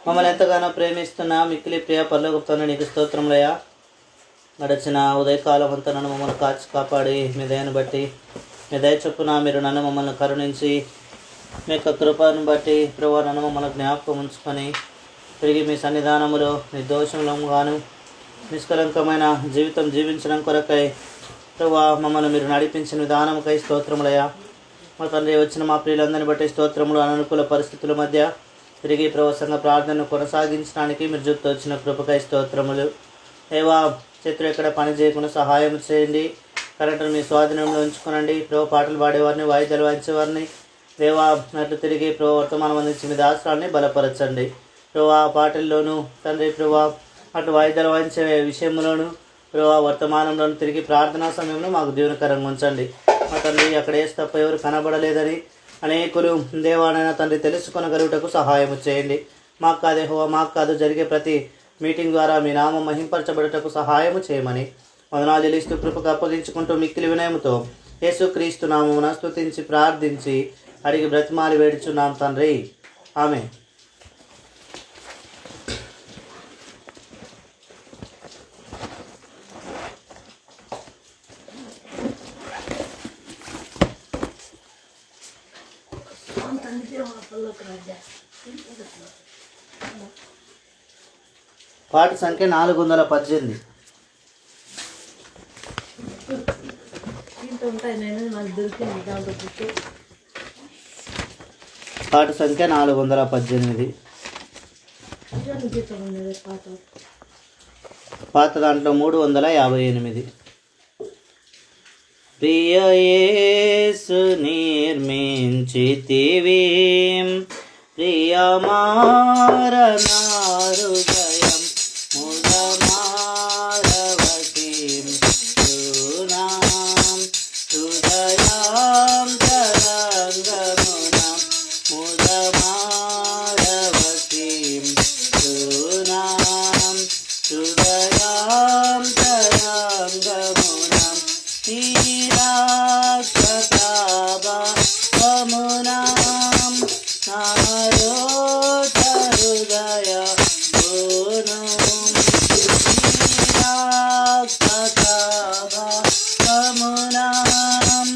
మమ్మల్ని ఎంతగానో ప్రేమిస్తున్నా మిక్కిలి ప్రియ పరలోకపుత్రుని నీకు స్తోత్రములయ్యా. గడిచిన ఉదయకాలం అంతా నన్ను మమ్మల్ని కాచి కాపాడి మీ దయను బట్టి మీ దయ చొప్పున మీరు నన్ను మమ్మల్ని కరుణించి మీ యొక్క కృపను బట్టి ప్రభు నన్ను మమ్మల్ని జ్ఞాపకం ఉంచుకొని తిరిగి మీ సన్నిధానములో నిర్దోషంగాను నిష్కలంకమైన జీవితం జీవించడం కొరకై ప్రభు మమ్మల్ని మీరు నడిపించిన విధానముకై స్తోత్రములయ్యా. మా తండ్రి వచ్చిన మా ప్రియులందరిని బట్టి స్తోత్రములు. అననుకూల పరిస్థితుల మధ్య తిరిగి ప్రభు సంఘ ప్రార్థనను కొనసాగించడానికి మీరు చూపుతూ వచ్చిన కృపకై స్తోత్రములు. ఏవా శత్రు ఎక్కడ పని చేయకుండా సహాయం చేయండి. కరెంటును మీ స్వాధీనంలో ఉంచుకోనండి. ప్రభు పాటలు పాడేవారిని, వాయిద్యాలు వాయించేవారిని దేవా అట్లు తిరిగి ప్రభు వర్తమానం అందించి మీ దాసరాన్ని బలపరచండి. ప్రభు ఆ పాటల్లోనూ తండ్రి ప్రభు అటు వాయిద్యాలు వాయించే విషయంలోనూ ప్రభు వర్తమానంలోనూ తిరిగి ప్రార్థనా సమయంలో మాకు దీవెనకరంగా ఉంచండి. మా తండ్రి అక్కడ వేసి తప్ప ఎవరు కనబడలేదని అనేకులు దేవానైనా తండ్రి తెలుసుకొనగలుగుటకు సహాయం చేయండి. మాకు కాదే హోవా, మాకు కాదు జరిగే ప్రతి మీటింగ్ ద్వారా మీ నామం మహింపరచబడుటకు సహాయం చేయమని వందనాలు చెల్లిస్తూ కృపకు అప్పగించుకుంటూ మిక్కిలి వినయముతో యేసుక్రీస్తు నామమున స్తుతించి ప్రార్థించి అడిగి బ్రతిమాలి వేడుచున్నాం తండ్రి, ఆమె. పాట సంఖ్య 418. పాట సంఖ్య 418. పాత దాంట్లో 358. ప్రియ యేసు నిర్మించితివి ప్రియమారనారుదయం ముదమారవతిం సునాం హృదయాం తరంగమునాం ముదమారవతిం సునాం హృదయాం తరంగమునాం నీరాక్షతాభమునాం నారోత హృదయ నీరాక్షతాభమునాం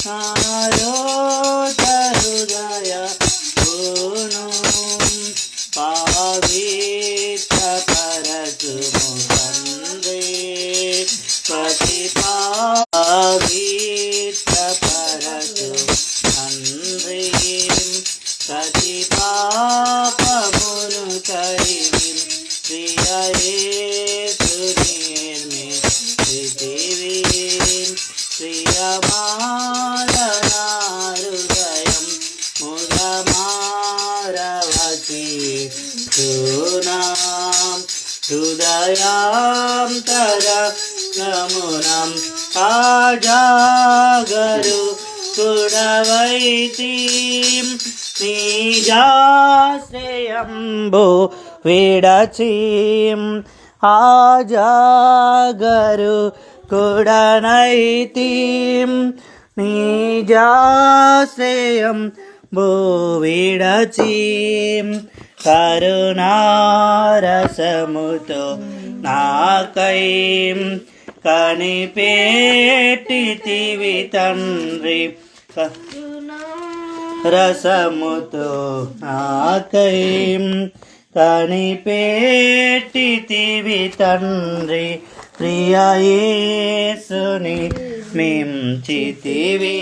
నారోత హృదయ పవిత్ర పరచుము తండ్రి పవిత్ర పరచు తండ్రి ప్రతి పాపమును కరిగి ప్రియ యేసు నిర్మించితివి ప్రియమారనారుదయం ముదమారవతి సునాం హృదయాంతరమునం ఆజాగరు కుడవైతిం నిజాశ్రయంబు విడచిం ఆజాగరు కుడనైతిం నిజాశ్రయం భూ విడచిం కరుణారసముతో నాకై కనిపెట్టితివి తండ్రి రసముతో నాకై కనిపెట్టితివి తండ్రి ప్రియ యేసుని మించితివి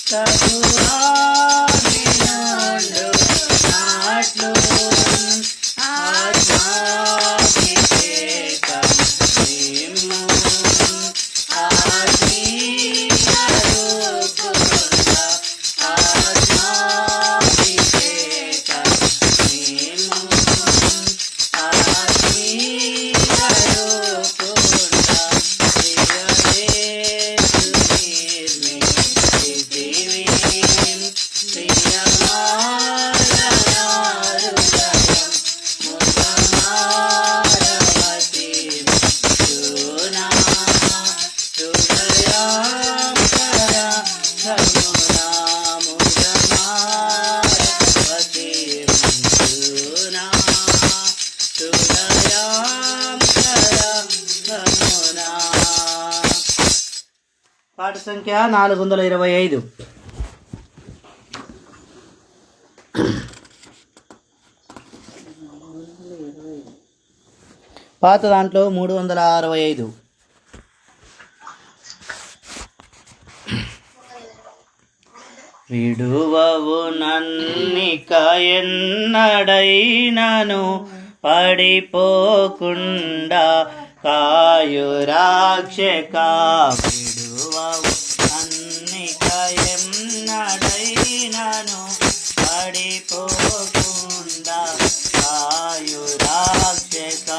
ప్రభువా నిన్ను నాట్లు ఆత్మాభిషేకం నిమ్ము ఆత్మీయరూపుల ఆత్మాభిషేకం నిమ్ము పాట సంఖ్య 425. పాత దాంట్లో 365. విడువవు నన్నిక ఎన్నడైనను పడిపోకుండా కాయు రాక్షక. విడువవు నన్నిక ఎన్నడైనను పడిపోకుండా కాయు రాక్షక.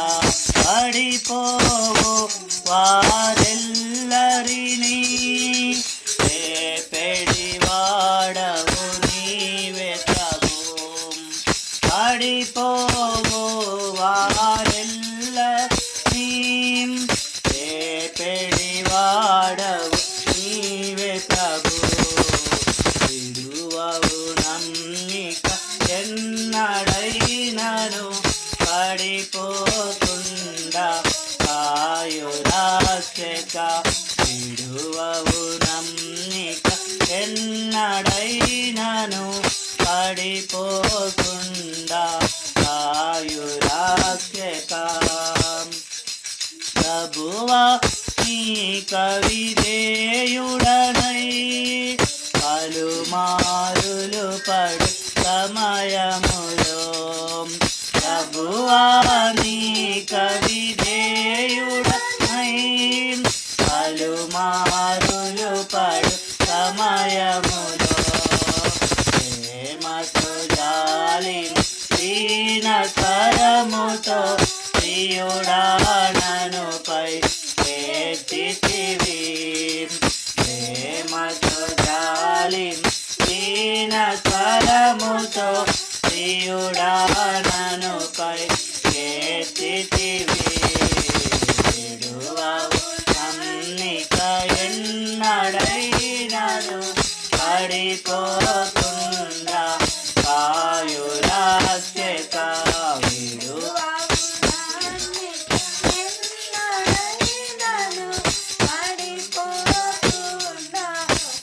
పడిపోవు వారెల్లరినీ వాడవు నీవే ప్రభు. పడిపోవు వారెల్లరినీ వాడవు నీవే ప్రభు. విడువవు నన్నిక ఎన్నడైనను పడిపోకుండా కాయు రాక్షక. విడువవు నన్నిక ఎన్నడైనను పడిపోకుండా కాయు రాక్షక. ప్రభువా నీక విధేయుడనై పలుమారులు పడు సమయములో. ప్రభువా నీక విధేయుడనై పలుమారులు పడు సమయములో. ప్రేమతో జాలిని దీన కరముతో ప్రియుడా నన్ను పై ఎత్తితివి. ప్రేమతో జాలిని దీన కరముతో ప్రియుడా నన్ను పై ఎత్తితివి. విడువవు నన్నిక ఎన్నడైనను పడిపోకుండా కాయు రాక్షక.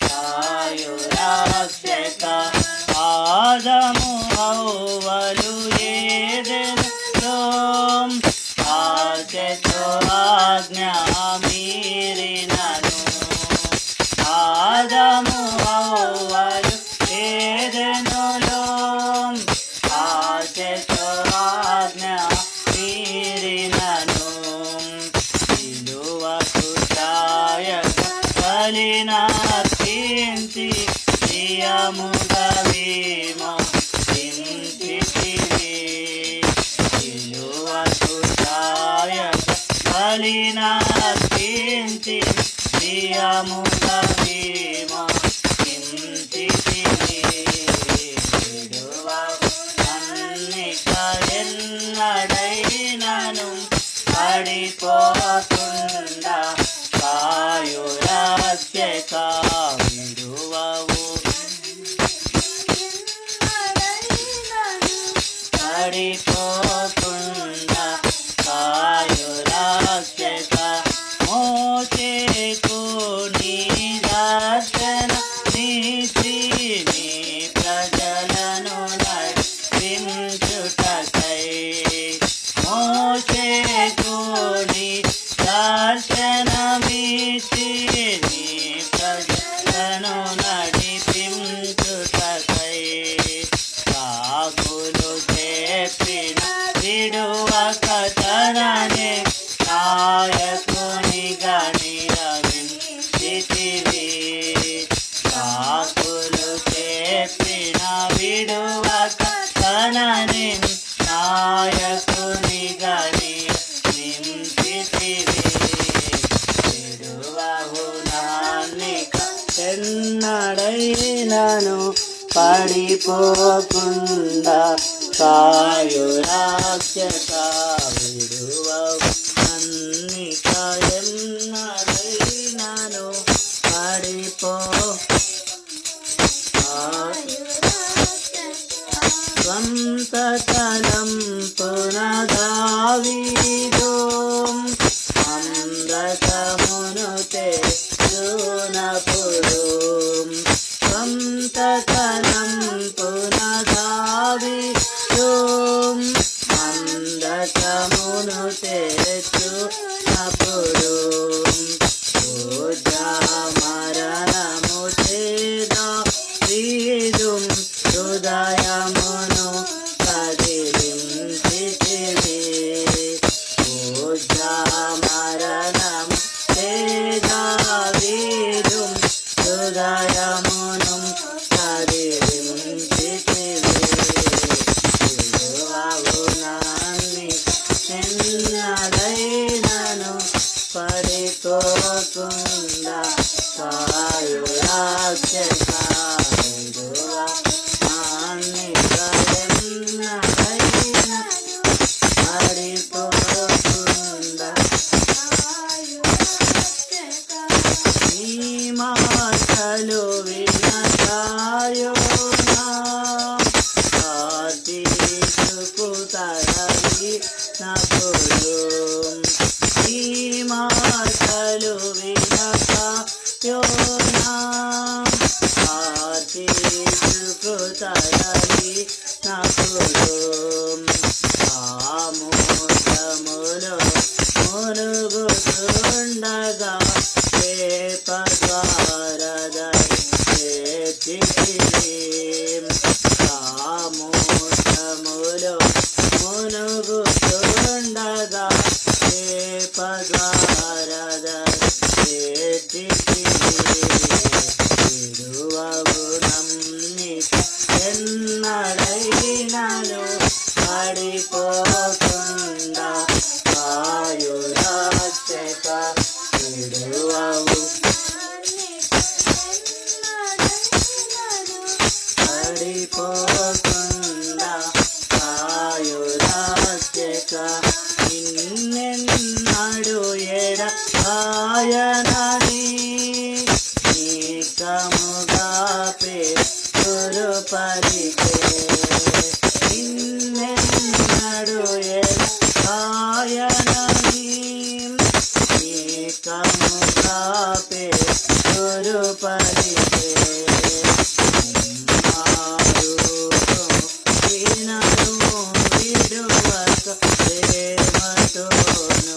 కాయు రాక్షక. ఆదము హవ్వలు ఏదెనులో ఆశతో ఆజ్ఞ మీరినను. ఆదము హవ్వలు ఏదెనులో ఆశతో ఆజ్ఞ మీరినను. సిలువకు సాయక బలినర్పించి ప్రియముగా విమోచించితివి. సిలువకు సాయక బలినర్పించి ప్రియముగా విమోచించితివి. విడువవు నన్నిక ఎన్నడైనను పడిపోకుండా కాయు రాక్షక. విడువవు పడిపోకుండా కాయు రాక్షక. మోషేకు నీ దర్శన నీతి నీ ప్రజలను నడిపించుటకై. మోషేకు నీ దర్శనమిచ్చి నీ ప్రజలను సాకులు చెప్పిన విడువక తనని నాయకునిగా నియమించితివి. విడువవు నన్నిక ఎన్నడైనను పడిపోకుండా కాయు రక్షక. విడువవు నన్నిక ఎన్నడైనను స్వంత తలంపున దావీదు అమృతమును తెచ్చునప్పుడు, స్వంత తలంపున దావీదు అమృతమును తెచ్చునప్పుడు, మరణము చేదు హృదయమును కదిలించితివి. మరణము చేదు హృదయమును కదిలించితివి. విడువవు నన్నిక ఎన్నడైనను పడిపోకుండా కాయు రక్షక. విడువవు నన్నిక ఎన్నడైనను పడిపోకుండా నీ మాటలు వినసాయోనా తీసుకుతరలి నప్పుడు, నీ మాటలు వినసాయోనా తీసుకుతరలి నప్పుడు, ఆమోదములో మునుగుతుండగా ఆమోదములో మునుగుతుండగా విడువవు నన్నిక ఎన్నడైనను పడిపోకుండా కాయు రక్షక. విడువవు పడిపోకుండా కాయు రక్షక. నిన్నెన్నడు ఎడబాయనని నీకముగా పేరు పలికే, నిన్నెన్నడు ఎడబాయనని నీకముగా పేరు పలికే. విడువక ప్రేమతోను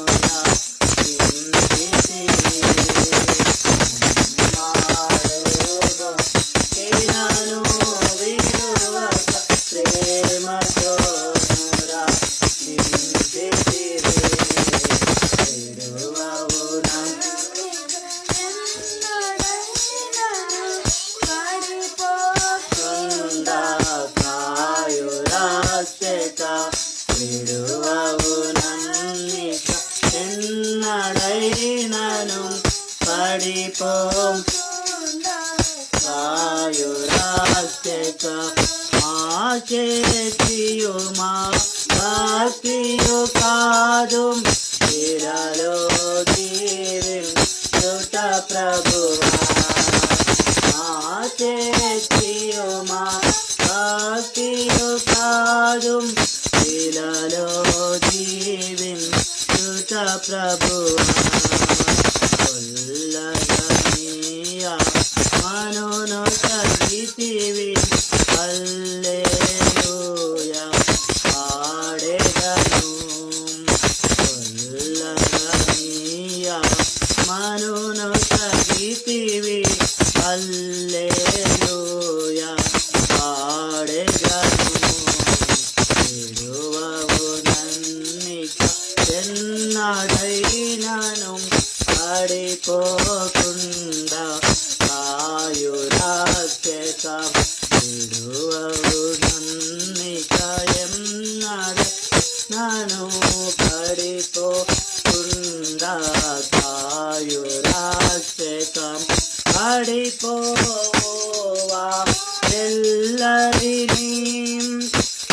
విడువవు నన్నిక ఎన్నడైనను పడిపోకాయు రక్షక. మా చేతియు మా భక్తియు కాదు ఇలలో జీవించుట ప్రభువా. మా చేతియు మా భక్తియు కాదు ఇలలో జీవించుట ప్రభువా. కొల్లగనీయ మనోను తగితివి హల్లెలూయా పాడెదను. కొల్లగనీయ మనోను తగితివి హల్లెలూయా పాడెదను. విడువవు నన్నిక ఎన్నడైనను పడిపోకుండా పడిపోవా ఎల్లరినీ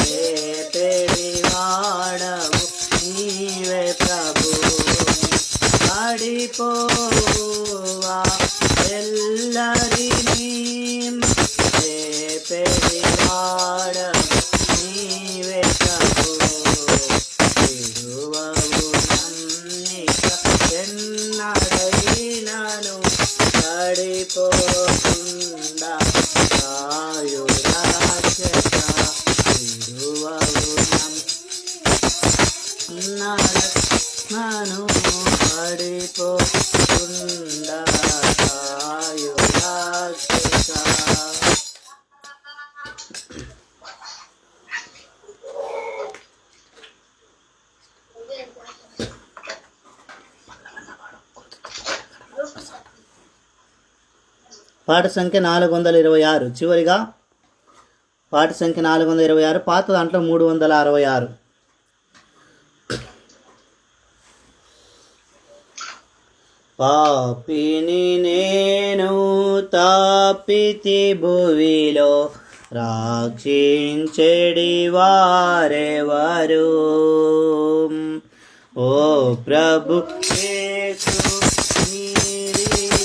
రేపెడి వాడవు నీవే ప్రభు పడిపోవా ఎల్లరినీ రేపెడి వాడవు నీవే ప్రభు విడువవు నన్నిక ఎన్నడైనను పడిపోకుండా కాయు రక్షక విడువవు నన్ను పడిపోకుండా కాయు రక్షక. పాట సంఖ్య 426. చివరిగా పాట సంఖ్య 426, పాత దాంట్లో 366. పాపిని నేను తాపితి భువిలో రక్షించెడి వారెవరు? ఓ ప్రభు యేసు నిరీక్షణతో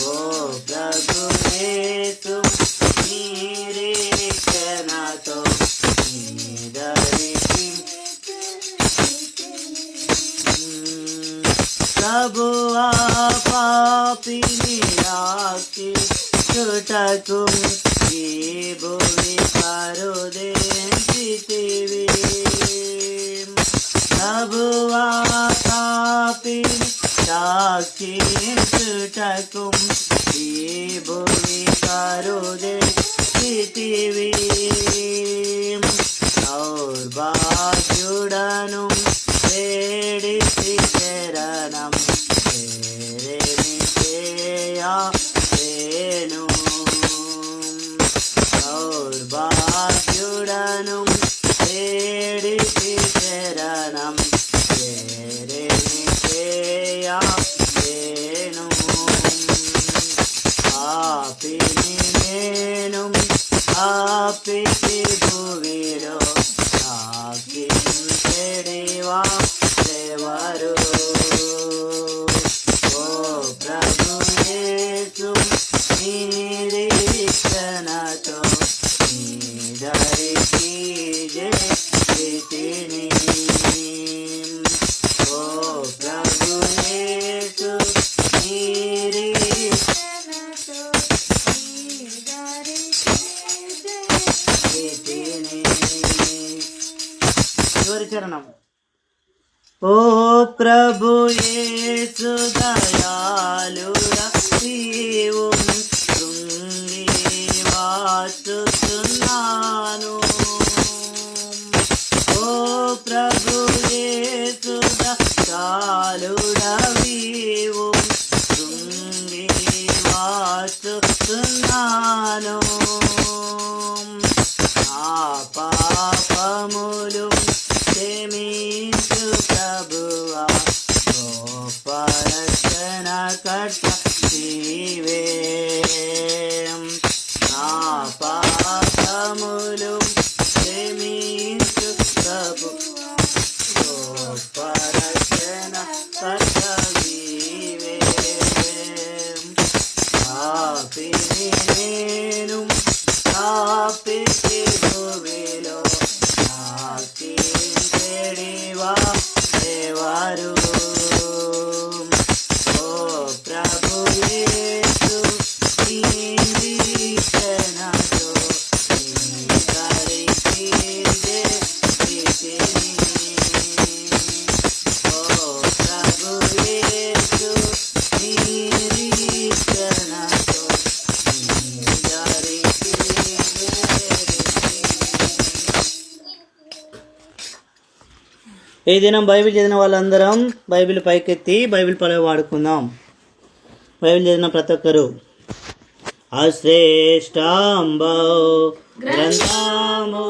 ఓ ప్రభు యేసు నిరీక్షణతో ప్రభువా పాపిని రక్షించుటకు ఈ భూమి కరుణించితివి. ప్రభువా పాపిని రక్షించుటకు ఈ భూమి కరుణించితివి. దౌర్భాగ్యుడను వేడిసి శరణం చేను. దౌర్భాగ్యుడను వేడిసి శరణం చేను. పాపిని నేను పాపితి భువిలో రక్షించెడివా ఎవరు? ఓ ప్రభు యేసు నిరీక్షణతో నీదరికి చేతిని. ఓ ప్రభు యేసు నిరీక్షణతో చేతిని. చివరి చరణం. ఓ ప్రభు యేసు దయాళుడా నీవు కృంగి వాచుచున్నాను. ఓ ప్రభు యేసు దయాళుడా నీవు కృంగి వాచుచున్నాను. నా పాపములు క్షమించు ప్రభువా, గొప్ప రక్షణ కర్త నీవే. నా పాపములు క్షమించు ప్రభువా, గొప్ప రక్షణ కర్త నీవే. పాపిని నేను పాపితి భువిలో రక్షించెడివా ఎవరు? ఓ ప్రభు యేసు నిరీక్షణతో నీదరికి చేతిని. ఓ ప్రభు యేసు నిరీక్షణతో నీదరికి ఈ దినం బైబిల్ చదివిన వాళ్ళందరం బైబిల్ పైకెత్తి బైబిల్ పలవ వాడుకుందాం. బైబిల్ చదివిన ప్రతి ఒక్కరు అశ్రేష్టాంబౌ గ్రంథములో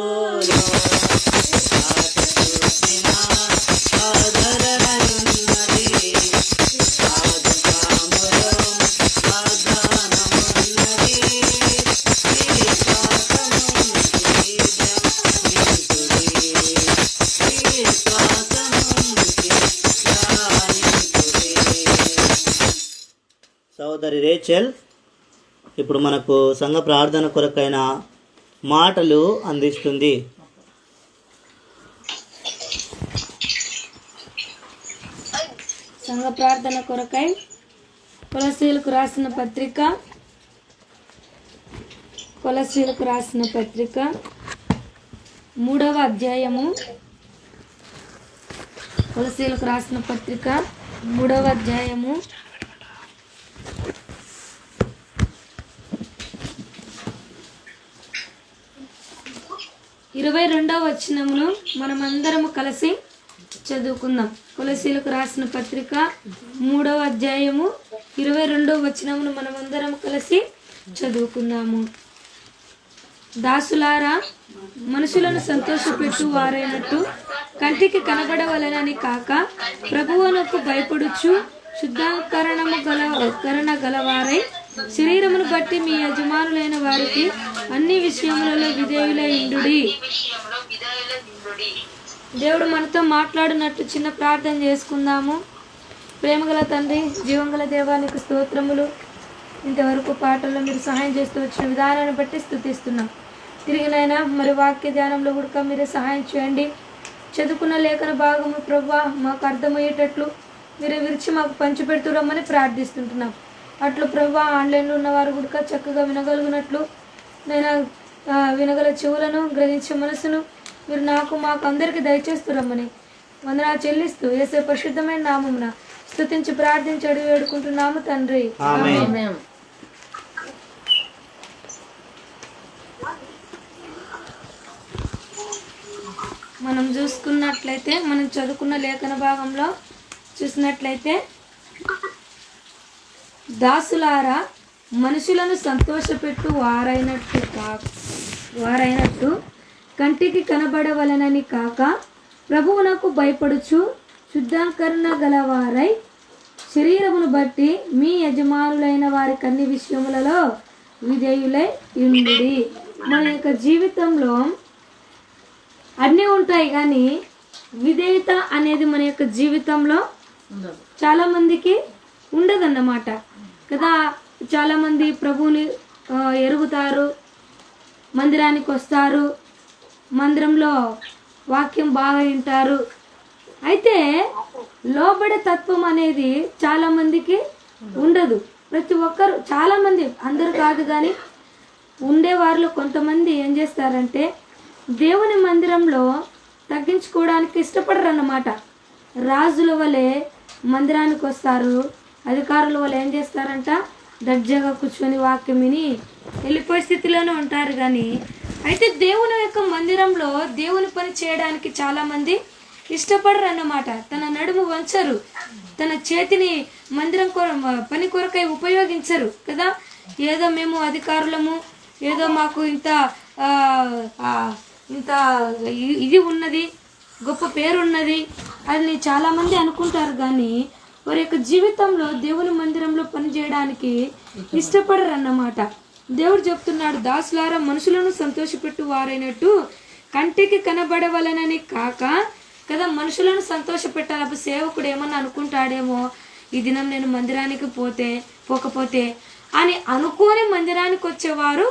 సహోదరి రేచల్ ఇప్పుడు మనకు సంఘ ప్రార్థన కొరకైన మాటలు అందిస్తుంది. సంఘ ప్రార్థన కొరకై కొలస్సీలకు రాసిన పత్రిక 3వ అధ్యాయము. కొలస్సీలకు రాసిన పత్రిక 3వ అధ్యాయము 22వ వచనమును మనమందరము కలిసి చదువుకుందాం. కొలస్సీలకు రాసిన పత్రిక 3వ అధ్యాయము 22వ వచనమును మనమందరం కలిసి చదువుకుందాము. దాసులారా, మనుషులను సంతోషపెట్టు వారైనట్టు కంటికి కనబడవలనని కాక ప్రభువునకు భయపడుచు శుద్ధీకరణ గలవారై శరీరమును బట్టి మీ యజమానులైన వారికి అన్ని విషయములలో విధేయులై ఉండుడి. దేవుడు మనతో మాట్లాడినట్టు చిన్న ప్రార్థన చేసుకుందాము. ప్రేమగల తండ్రి, జీవంగల దేవానికి స్తోత్రములు. ఇంతవరకు పాటల్లో మీరు సహాయం చేస్తూ వచ్చిన విధానాన్ని బట్టి స్తుతిస్తున్నాం. తిరిగినైనా మరి వాక్య ధ్యానంలో కూడా మీరే సహాయం చేయండి. చదువుకున్న లేఖన భాగము ప్రభువా మాకు అర్థమయ్యేటట్లు మీరే విరిచి మాకు పంచిపెడుతురమ్మని ప్రార్థిస్తుంటున్నాం. అట్లు ప్రభువా ఆన్లైన్లో ఉన్నవారు కూడా చక్కగా వినగలుగునట్లు నేను వినగల చెవులను గ్రహించే మనసును మీరు మాకు అందరికీ దయచేస్తురమ్మని వందనాలు చెల్లిస్తూ యేసు పరిశుద్ధమైన నామమున స్తుతించి ప్రార్థించి అడిగి వేడుకుంటున్నాము తండ్రి. ఆమేన్. మనం చూసుకున్నట్లయితే మనం చదువుకున్న లేఖన భాగంలో చూసినట్లయితే దాసులారా, మనుషులను సంతోషపెట్టు వారైనట్టు కంటికి కనబడవలనని కాక ప్రభువునకు భయపడుచు శుద్ధీకరణ గలవారై శరీరమును బట్టి మీ యజమానులైన వారికి అన్ని విషయములలో విధేయులై ఉండుడి. మన యొక్క జీవితంలో అన్నీ ఉంటాయి కానీ విధేయత అనేది మన యొక్క జీవితంలో చాలా మందికి ఉండదన్నమాట కదా. చాలామంది ప్రభువుని ఎరుగుతారు, మందిరానికి వస్తారు, మందిరంలో వాక్యం బాగా వింటారు. అయితే లోబడే తత్వం అనేది చాలా మందికి ఉండదు. ప్రతి ఒక్కరు, చాలామంది, అందరూ కాదు కానీ ఉండేవారిలో కొంతమంది ఏం చేస్తారంటే దేవుని మందిరంలో తగ్గించుకోవడానికి ఇష్టపడరు అన్నమాట. రాజుల వలె మందిరానికి వస్తారు, అధికారుల వల్ల ఏం చేస్తారంట దర్జాగా కూర్చొని వాక్యం విని వెళ్ళిపోయే స్థితిలోనే ఉంటారు. కానీ అయితే దేవుని యొక్క మందిరంలో దేవుని పని చేయడానికి చాలామంది ఇష్టపడరు అన్నమాట. తన నడుము వంచరు, తన చేతిని మందిరం పని కొరకై ఉపయోగించరు కదా. ఏదో మేము అధికారులము, ఏదో మాకు ఇంత ఇది ఉన్నది, గొప్ప పేరు ఉన్నది అని చాలామంది అనుకుంటారు. కానీ వారి యొక్క జీవితంలో దేవుని మందిరంలో పని చేయడానికి ఇష్టపడరు అన్నమాట. దేవుడు చెప్తున్నాడు, దాసులారా, మనుషులను సంతోషపెట్టు వారైనట్టు కంటికి కనబడవలనని కాక కదా. మనుషులను సంతోష పెట్టాలి. అప్పుడు సేవకుడు ఏమన్నా అనుకుంటాడేమో, ఈ దినం నేను మందిరానికి పోకపోతే అని అనుకోని మందిరానికి వచ్చేవారు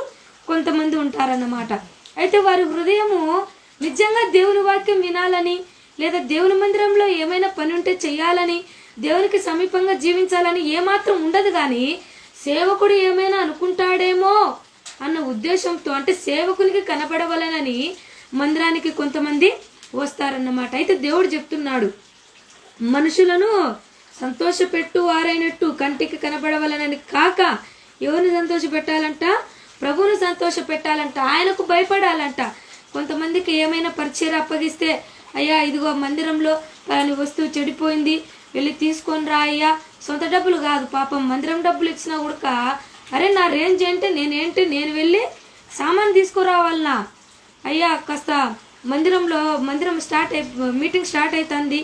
కొంతమంది ఉంటారన్నమాట. అయితే వారి హృదయము నిజంగా దేవుని వాక్యం వినాలని, లేదా దేవుని మందిరంలో ఏమైనా పని ఉంటే చెయ్యాలని, దేవునికి సమీపంగా జీవించాలని ఏమాత్రం ఉండదు. కానీ సేవకుడు ఏమైనా అనుకుంటాడేమో అన్న ఉద్దేశంతో, అంటే సేవకునికి కనబడవలనని మందిరానికి కొంతమంది వస్తారన్నమాట. అయితే దేవుడు చెప్తున్నాడు, మనుషులను సంతోషపెట్టు వారైనట్టు కంటికి కనబడవలనని కాక ఎవరిని సంతోష పెట్టాలంట? ప్రభువును సంతోష పెట్టాలంట, ఆయనకు భయపడాలంట. కొంతమందికి ఏమైనా పరిచయం అప్పగిస్తే, అయ్యా ఇదిగో మందిరంలో పలాని వస్తువు చెడిపోయింది, వెళ్ళి తీసుకొని రా అయ్యా. సొంత డబ్బులు కాదు పాపం, మందిరం డబ్బులు ఇచ్చినా కూడా అరే నా రేంజ్ ఏంటి, నేను వెళ్ళి సామాన్ తీసుకురావాలనా? అయ్యా కాస్త మందిరం మీటింగ్ స్టార్ట్ అవుతుంది,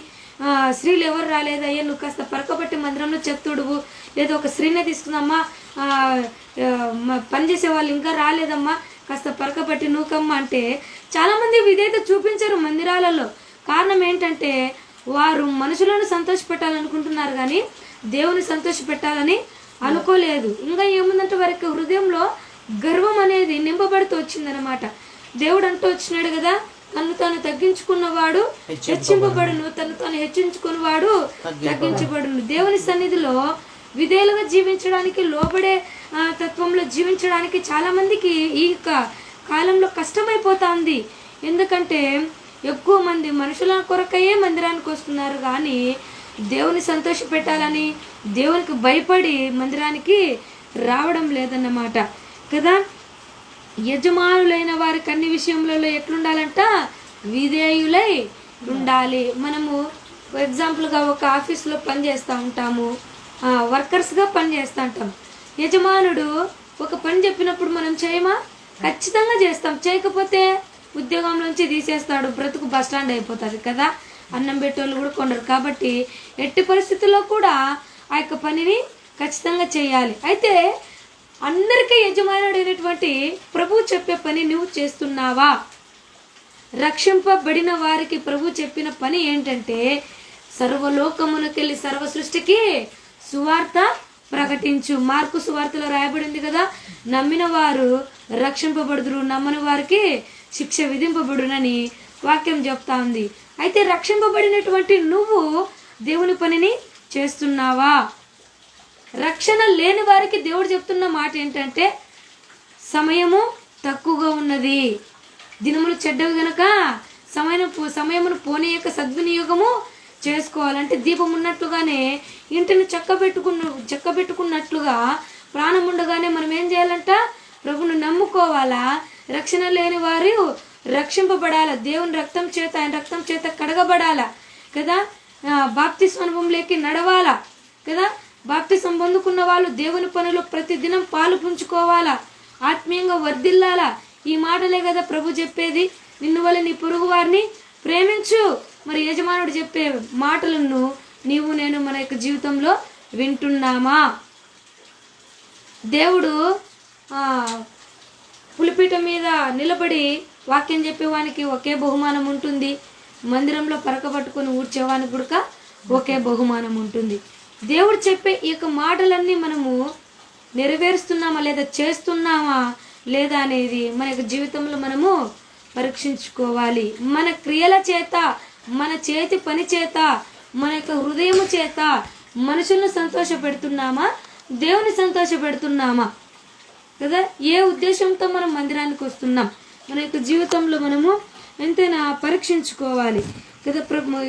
స్త్రీలు ఎవరు రాలేదు, అయ్యా నువ్వు కాస్త పరకబట్టి మందిరంలో చెప్తుడువు, లేదా ఒక స్త్రీనే తీసుకుందమ్మా, పనిచేసే వాళ్ళు ఇంకా రాలేదమ్మా, కాస్త పరకబట్టి నూకమ్మా అంటే చాలామంది విధేయత చూపించరు మందిరాలలో. కారణం ఏంటంటే వారు మనుషులను సంతోష పెట్టాలనుకుంటున్నారు కానీ దేవుని సంతోష పెట్టాలని అనుకోలేదు. ఇంకా ఏముందంటే వారికి హృదయంలో గర్వం అనేది నింపబడుతూ వచ్చిందనమాట. దేవుడు అంటూ వచ్చినాడు కదా, తను తాను తగ్గించుకున్నవాడు హెచ్చింపబడును, తను తాను హెచ్చించుకున్నవాడు తగ్గించబడును. దేవుని సన్నిధిలో విధేయులుగా జీవించడానికి, లోబడే తత్వంలో జీవించడానికి చాలా మందికి ఈ కాలంలో కష్టమైపోతుంది. ఎందుకంటే ఎక్కువ మంది మనుషుల కొరకయే మందిరానికి వస్తున్నారు, కానీ దేవుని సంతోష పెట్టాలని, దేవునికి భయపడి మందిరానికి రావడం లేదన్నమాట కదా. యజమానులైన వారికి అన్ని విషయంలో ఎట్లుండాలంట, విధేయులై ఉండాలి. మనము ఎగ్జాంపుల్గా ఒక ఆఫీస్లో పనిచేస్తూ ఉంటాము, వర్కర్స్గా పనిచేస్తూ ఉంటాం. యజమానుడు ఒక పని చెప్పినప్పుడు మనం చేయమా? ఖచ్చితంగా చేస్తాం. చేయకపోతే ఉద్యోగంలోంచి తీసేస్తాడు, బ్రతుకు బస్ స్టాండ్ అయిపోతుంది కదా. అన్నం పెట్టేవాళ్ళు కూడా కొండరు. కాబట్టి ఎట్టి పరిస్థితుల్లో కూడా ఆ యొక్క పనిని ఖచ్చితంగా చేయాలి. అయితే అందరికీ యజమానుడైనటువంటి ప్రభువు చెప్పే పని నువ్వు చేస్తున్నావా? రక్షింపబడిన వారికి ప్రభు చెప్పిన పని ఏంటంటే, సర్వలోకమునకెళ్ళి సర్వ సృష్టికి సువార్త ప్రకటించు. మార్కు సువార్తలో రాయబడింది కదా, నమ్మిన వారు రక్షింపబడుదురు, నమ్మని వారికి శిక్ష విధింపబడునని వాక్యం చెప్తా ఉంది. అయితే రక్షింపబడినటువంటి నువ్వు దేవుని పనిని చేస్తున్నావా? రక్షణ లేని వారికి దేవుడు చెప్తున్న మాట ఏంటంటే, సమయము తక్కువగా ఉన్నది, దినములు చెడ్డవి గనక సమయమును పోనీయక సద్వినియోగము చేసుకోవాలంటే, దీపం ఉన్నట్లుగానే ఇంటిని చక్కబెట్టుకున్నట్లుగా ప్రాణం ఉండగానే మనం ఏం చేయాలంట, ప్రభువును నమ్ముకోవాలా. రక్షణ లేని వారు రక్షింపబడాలా, దేవుని రక్తం చేత, ఆయన రక్తం చేత కడగబడాలా కదా. బాప్తిస్మ అనుభవంలోకి నడవాలా కదా. బాప్తిస్మ పొందుకున్న వాళ్ళు దేవుని పనిలో ప్రతిదినం పాలు పుంజుకోవాలా, ఆత్మీయంగా వర్ధిల్లాలా. ఈ మాటలే కదా ప్రభు చెప్పేది, నిన్ను వల్ల నీ పొరుగు వారిని ప్రేమించు. మరి యజమానుడు చెప్పే మాటలను నీవు నేను మన యొక్క జీవితంలో వింటున్నామా? దేవుడు పులిపీఠం మీద నిలబడి వాక్యం చెప్పేవానికి ఒకే బహుమానం ఉంటుంది, మందిరంలో పరకబట్టుకుని ఊడ్చేవానికి కూడా ఒకే బహుమానం ఉంటుంది. దేవుడు చెప్పే ఈ యొక్క మాటలన్నీ మనము నెరవేరుస్తున్నామా లేదా, చేస్తున్నామా లేదా అనేది మన యొక్క జీవితంలో మనము పరీక్షించుకోవాలి. మన క్రియల చేత, మన చేతి పని చేత, మన యొక్క హృదయము చేత మనుషులను సంతోష పెడుతున్నామా, దేవుని సంతోష పెడుతున్నామా కదా. ఏ ఉద్దేశంతో మనం మందిరానికి వస్తున్నాం, మన యొక్క జీవితంలో మనము ఎంతైనా పరీక్షించుకోవాలి కదా.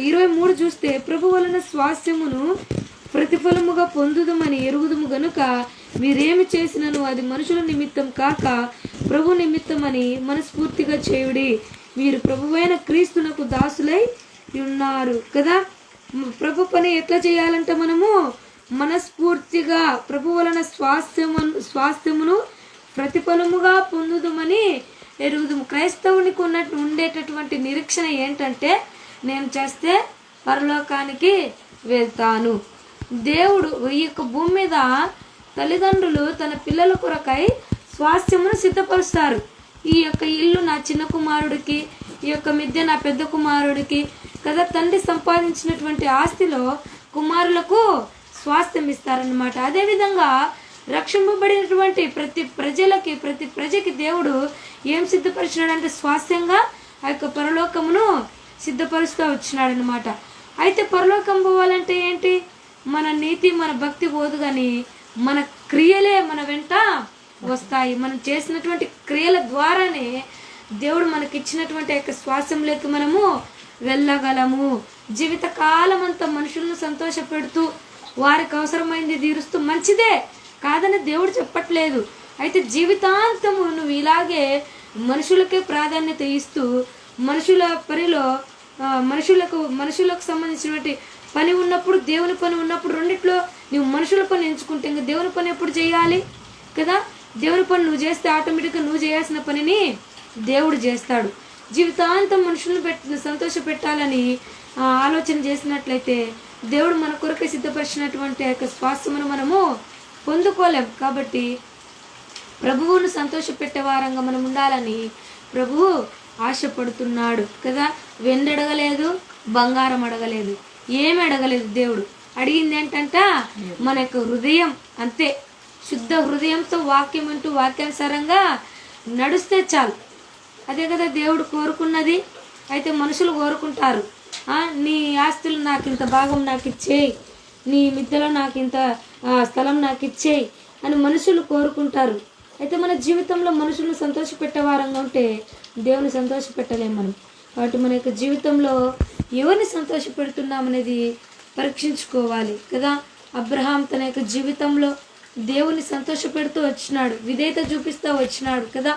23 చూస్తే, ప్రభు వలన స్వాస్థ్యమును ప్రతిఫలముగా పొందుదమని ఎరుగుదుము గనుక మీరేమి చేసినను అది మనుషుల నిమిత్తం కాక ప్రభు నిమిత్తమని మనస్ఫూర్తిగా చేయుడి. మీరు ప్రభువైన క్రీస్తునకు దాసులై ఉన్నారు కదా. ప్రభు పని ఎట్లా చేయాలంటే, మనము మనస్ఫూర్తిగా ప్రభు వలన స్వాస్థ్యమును ప్రతిఫలముగా పొందుదమని ఎరుగుదుము. క్రైస్తవునికి ఉండేటటువంటి నిరీక్షణ ఏంటంటే, నేను చేస్తే పరలోకానికి వెళ్తాను. దేవుడు ఈ యొక్క భూమి మీద తల్లిదండ్రులు తన పిల్లల కొరకై స్వాస్థ్యమును సిద్ధపరుస్తారు. ఈ యొక్క ఇల్లు నా చిన్న కుమారుడికి, ఈ యొక్క మిద్దె నా పెద్ద కుమారుడికి కదా. తండ్రి సంపాదించినటువంటి ఆస్తిలో కుమారులకు స్వాస్థ్యం ఇస్తారనమాట. అదేవిధంగా రక్షింపబడినటువంటి ప్రతి ప్రజకి దేవుడు ఏం సిద్ధపరిచినాడంటే, స్వాస్థ్యంగా ఆ యొక్క పరలోకమును సిద్ధపరుస్తూ వచ్చినాడనమాట. అయితే పరలోకం పోవాలంటే ఏంటి? మన నీతి, మన భక్తి పోదు, కానీ మన క్రియలే మన వెంట వస్తాయి. మనం చేసినటువంటి క్రియల ద్వారానే దేవుడు మనకి ఇచ్చినటువంటి యొక్క స్వాస్థ్యంలోకి మనము వెళ్ళగలము. జీవితకాలం అంతా మనుషులను సంతోష పెడుతూ వారికి అవసరమైంది తీరుస్తూ మంచిదే కాదని దేవుడు చెప్పట్లేదు. అయితే జీవితాంతము నువ్వు ఇలాగే మనుషులకే ప్రాధాన్యత ఇస్తూ మనుషుల పనిలో మనుషులకు సంబంధించినటువంటి పని ఉన్నప్పుడు, దేవుని పని ఉన్నప్పుడు, రెండిట్లో నువ్వు మనుషుల పని ఎంచుకుంటే ఇంకా దేవుని పని ఎప్పుడు చేయాలి కదా. దేవుని పని నువ్వు చేస్తే ఆటోమేటిక్గా నువ్వు చేయాల్సిన పనిని దేవుడు చేస్తాడు. జీవితాంతం మనుషులను సంతోష పెట్టాలని ఆలోచన చేసినట్లయితే దేవుడు మన కొరకే సిద్ధపరిచినటువంటి యొక్క స్వాస్థ్యమును మనము పొందుకోలేం. కాబట్టి ప్రభువును సంతోష పెట్టే వారంగా మనం ఉండాలని ప్రభువు ఆశపడుతున్నాడు కదా. వెండి అడగలేదు, బంగారం అడగలేదు, ఏమి అడగలేదు దేవుడు. అడిగింది ఏంటంట మన యొక్క హృదయం. అంతే, శుద్ధ హృదయంతో వాక్యం అంటూ వాక్యానుసారంగా నడుస్తే చాలు. అదే కదా దేవుడు కోరుకున్నది. అయితే మనుషులు కోరుకుంటారు, నీ ఆస్తులు నాకు ఇంత భాగం నాకు ఇచ్చేయి, నీ మిద్దెలో నాకు ఇంత స్థలం నాకు ఇచ్చేయి అని మనుషులు కోరుకుంటారు. అయితే మన జీవితంలో మనుషులను సంతోషపెట్టేవారంగా ఉంటే దేవుని సంతోషపెట్టలేము మనం. కాబట్టి మన యొక్క జీవితంలో ఎవరిని సంతోషపెడుతున్నామనేది పరీక్షించుకోవాలి కదా. అబ్రహాం తన యొక్క జీవితంలో దేవుని సంతోషపెడుతూ వచ్చినాడు, విధేయత చూపిస్తూ వచ్చినాడు కదా.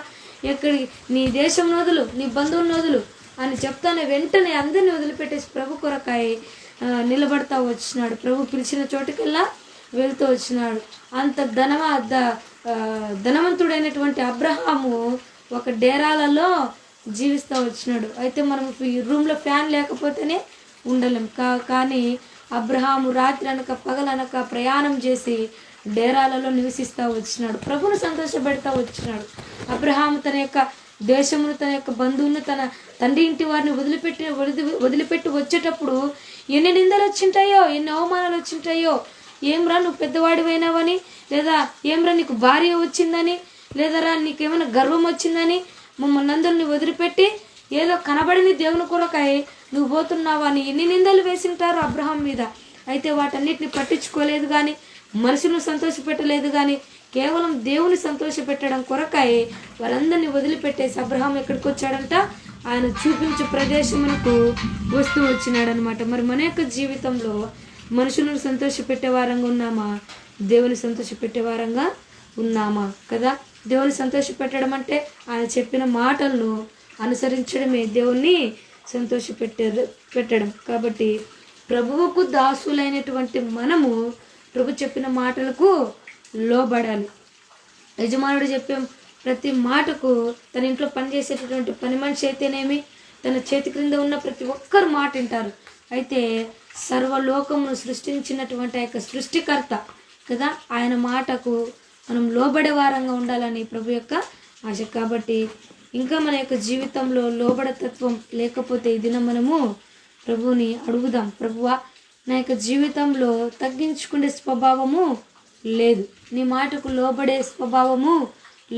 ఎక్కడి నీ దేశం వదులు, నీ బంధువులను వదులు అని చెప్తానే వెంటనే అందరిని వదిలిపెట్టేసి ప్రభు కొరకాయ నిలబడతా వచ్చినాడు. ప్రభు పిలిచిన చోటుకెల్లా వెళ్తూ వచ్చినాడు. అంత ధనవంతుడైనటువంటి అబ్రహాము ఒక డేరాలలో జీవిస్తూ వచ్చినాడు. అయితే మనం ఈ రూమ్లో ఫ్యాన్ లేకపోతేనే ఉండలేం. కానీ అబ్రహాము రాత్రి అనక పగలనక ప్రయాణం చేసి డేరాలలో నివసిస్తూ వచ్చినాడు, ప్రభును సంతోషపెడతా వచ్చినాడు. అబ్రహాము తన యొక్క దేశమును, తన యొక్క బంధువులను, తన తండ్రి ఇంటి వారిని వదిలిపెట్టి వచ్చేటప్పుడు ఎన్ని నిందలు వచ్చింటాయో, ఎన్ని అవమానాలు వచ్చింటాయో. ఏమ్రా నువ్వు పెద్దవాడివైనావని, లేదా ఏమ్రా నీకు భార్య వచ్చిందని, లేదరా నీకేమైనా గర్వం వచ్చిందని మమ్మల్ని అందరిని వదిలిపెట్టి ఏదో కనబడిని దేవుని కొరకాయ నువ్వు పోతున్నావా అని ఎన్ని నిందలు వేసింటారు అబ్రహాం మీద. అయితే వాటన్నిటిని పట్టించుకోలేదు కానీ, మనుషులను సంతోషపెట్టలేదు కానీ, కేవలం దేవుని సంతోషపెట్టడం కొరకాయ వాళ్ళందరినీ వదిలిపెట్టేసి అబ్రహాం ఎక్కడికి వచ్చాడంట, ఆయన చూపించే ప్రదేశమునకు వస్తూ వచ్చినాడనమాట. మరి మన యొక్క జీవితంలో మనుషులను సంతోషపెట్టే వారంగా ఉన్నామా, దేవుని సంతోషపెట్టే వారంగా ఉన్నామా కదా. దేవుని సంతోషపెట్టడం అంటే ఆయన చెప్పిన మాటలను అనుసరించడమే దేవుణ్ణి పెట్టడం. కాబట్టి ప్రభువుకు దాసులైనటువంటి మనము ప్రభు చెప్పిన మాటలకు లోబడాలి. యజమానుడు చెప్పే ప్రతి మాటకు, తన ఇంట్లో పనిచేసేటటువంటి పని మనిషి అయితేనేమి, తన చేతి క్రింద ఉన్న ప్రతి ఒక్కరు మాట వింటారు. అయితే సర్వలోకమును సృష్టించినటువంటి ఆ యొక్క సృష్టికర్త కదా, ఆయన మాటకు మనం లోబడే వారంగా ఉండాలని ప్రభు యొక్క ఆశ. కాబట్టి ఇంకా మన యొక్క జీవితంలో లోబడతత్వం లేకపోతే ఈ దినం మనము ప్రభువుని అడుగుదాం. ప్రభువా, నా యొక్క జీవితంలో తగ్గించుకునే స్వభావము లేదు, నీ మాటకు లోబడే స్వభావము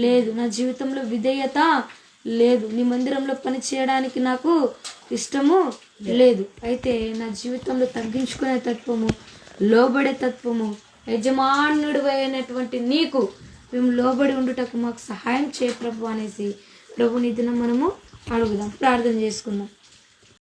లేదు, నా జీవితంలో విధేయత లేదు, నీ మందిరంలో పని చేయడానికి నాకు ఇష్టము లేదు. అయితే నా జీవితంలో తగ్గించుకునే తత్వము, లోబడే తత్వము, యజమానుడు అయినటువంటి నీకు మేము లోబడి ఉండుటకు మాకు సహాయం చేయ ప్రభు అనేసి ప్రభుని దినం మనము అడుగుదాం, ప్రార్థన చేసుకుందాం.